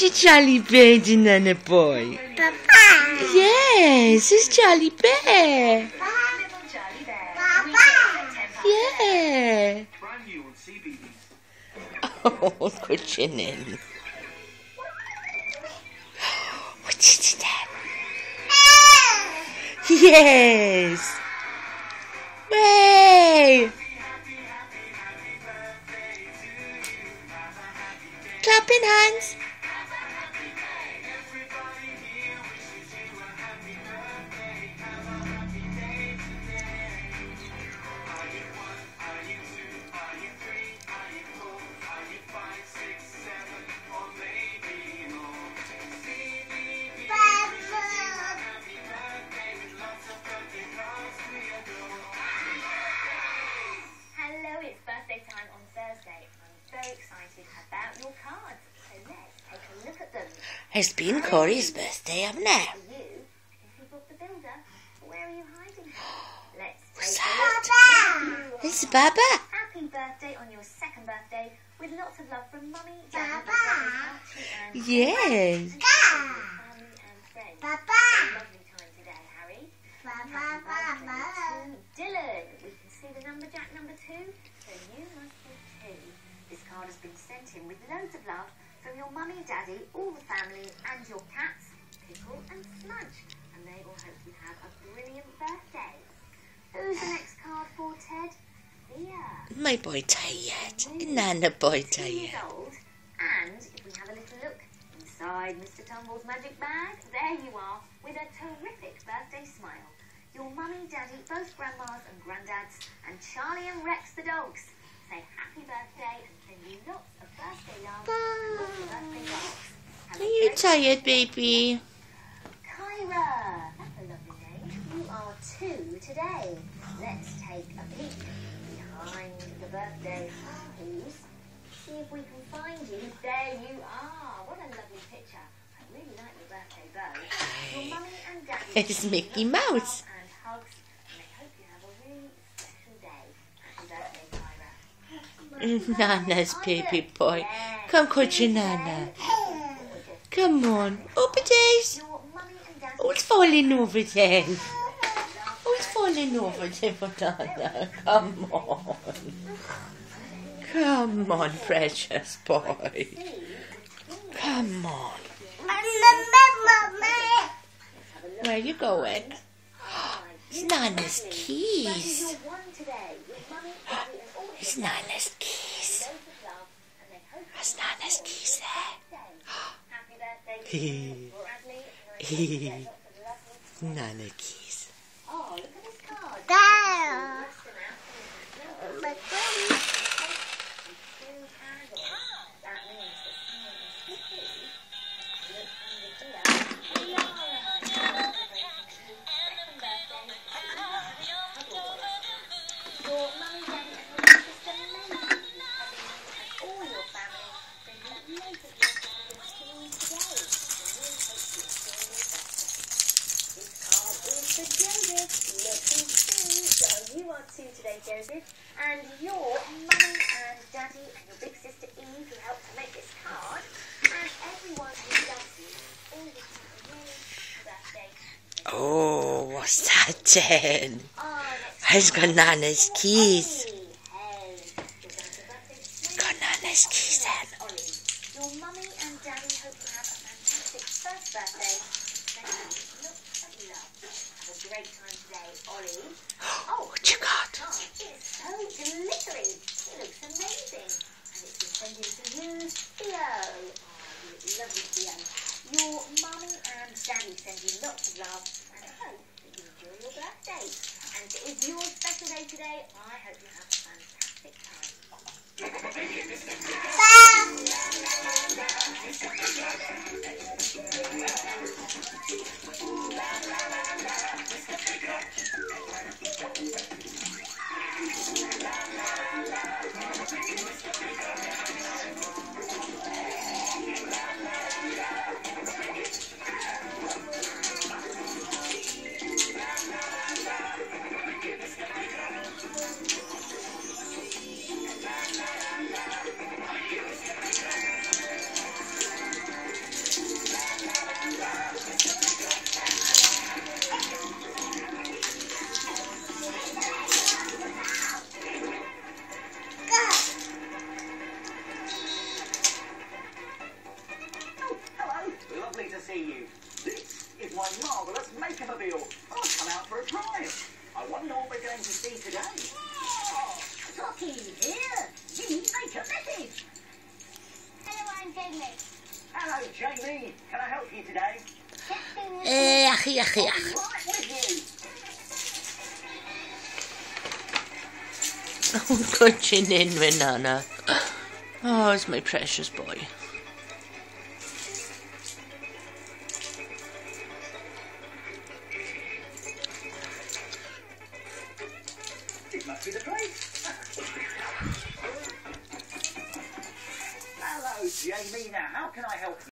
Such a jolly baby, Nana boy. Papa. Yes, it's Jolly Bear. Papa. Yeah. Oh, good chinning. What's it that? Yes. Way. Clapping hands. Hello, it's birthday time on Thursday. I'm very excited about your cards. So let's take a look at them. It's been Corey's birthday, hasn't it? For you, if you book the builder, where are you hiding her? Let's What's take a that? look. It's Baba. Happy birthday on your second birthday with lots of love from Mummy, Daddy, Papa. and Yes. family and friends. Papa. Lovely time today, Harry. Papa. Happy birthday Papa. to Dylan. We can see the number jack number 2, so you must be 2. This card has been sent in with loads of love from your mummy, daddy, all the family, and your cats, Pickle and Smudge. And they all hope you have a brilliant birthday. Who's the next card for, Ted? Thea. My boy tired. Nana boy 2 years tired. old. And if we have a little look inside Mr. Tumble's magic bag, there you are with a terrific birthday smile. Your mummy, daddy, both grandmas and granddads, and Charlie and Rex the dogs say happy birthday and send you lots of birthday love. Lots of birthday dogs. Have a Are you great tired, birthday. baby? Kyra, that's a lovely name. You are 2 today. Let's take a peek behind the birthday eyes. See if we can find you. There you are. What a lovely picture. I really like your birthday bow. Your mummy and daddy. It's Mickey Mouse. And hugs. And I hope you have a really special day. Happy birthday, Kyra. Nana's baby boy. Come, coach your Nana. Come on. Open days. Your mummy and daddy. Oh, it's falling over then. Oh, it's falling over then for Nana. Come on. Come on, precious boy. Come on. Where are you going? It's Nana's keys. You're 1 today. Your mummy, daddy, and all It's Nana's keys. loads of love, and they hope There's Nana's keys there. happy birthday to you, Bradley, and I hope you get lots of lovely. Nana keys. Oh, look at this card. Dad. Listen out. That means that someone is sticky. Look under here. Laura. Second birthday. Your mummy, daddy, and your sister Mary. All your family. Send you loads of love to you today. This card is for Joseph. Looking 2. So you are 2 today, Joseph. And your mummy and daddy and your big sister Eve who helped to make this card. And everyone who loves you. All wish you a really happy birthday. Oh, what's that then? Next He's got Nana's keys. Ollie. Hey, your dad's birthday. Got Nana's keys then. Ollie, your mummy and daddy hope you have a fantastic first birthday. Thank you. Lots of love. Have a great time today, Ollie. Oh, What you got? oh, it's so glittery. It looks amazing. And it's been sent in to you, Theo. Oh, you look lovely, Theo. Your mummy and daddy send you lots of love and I hope that you enjoy your birthday. And it is your special day today. I hope you have a fantastic time. see you. This is my marvellous Make-a-mobile. I've come out for a drive. I wonder what we're going to see today. Oh, Flocky here. Jimmy, make a message. Hello, I'm Jamie. Hello, Jamie. Can I help you today? Ach, ach, I'll ach. be right with you. Oh, good you in, Renana. Oh, it's my precious boy. This must be the place. Hello, Jamie. Now, how can I help you?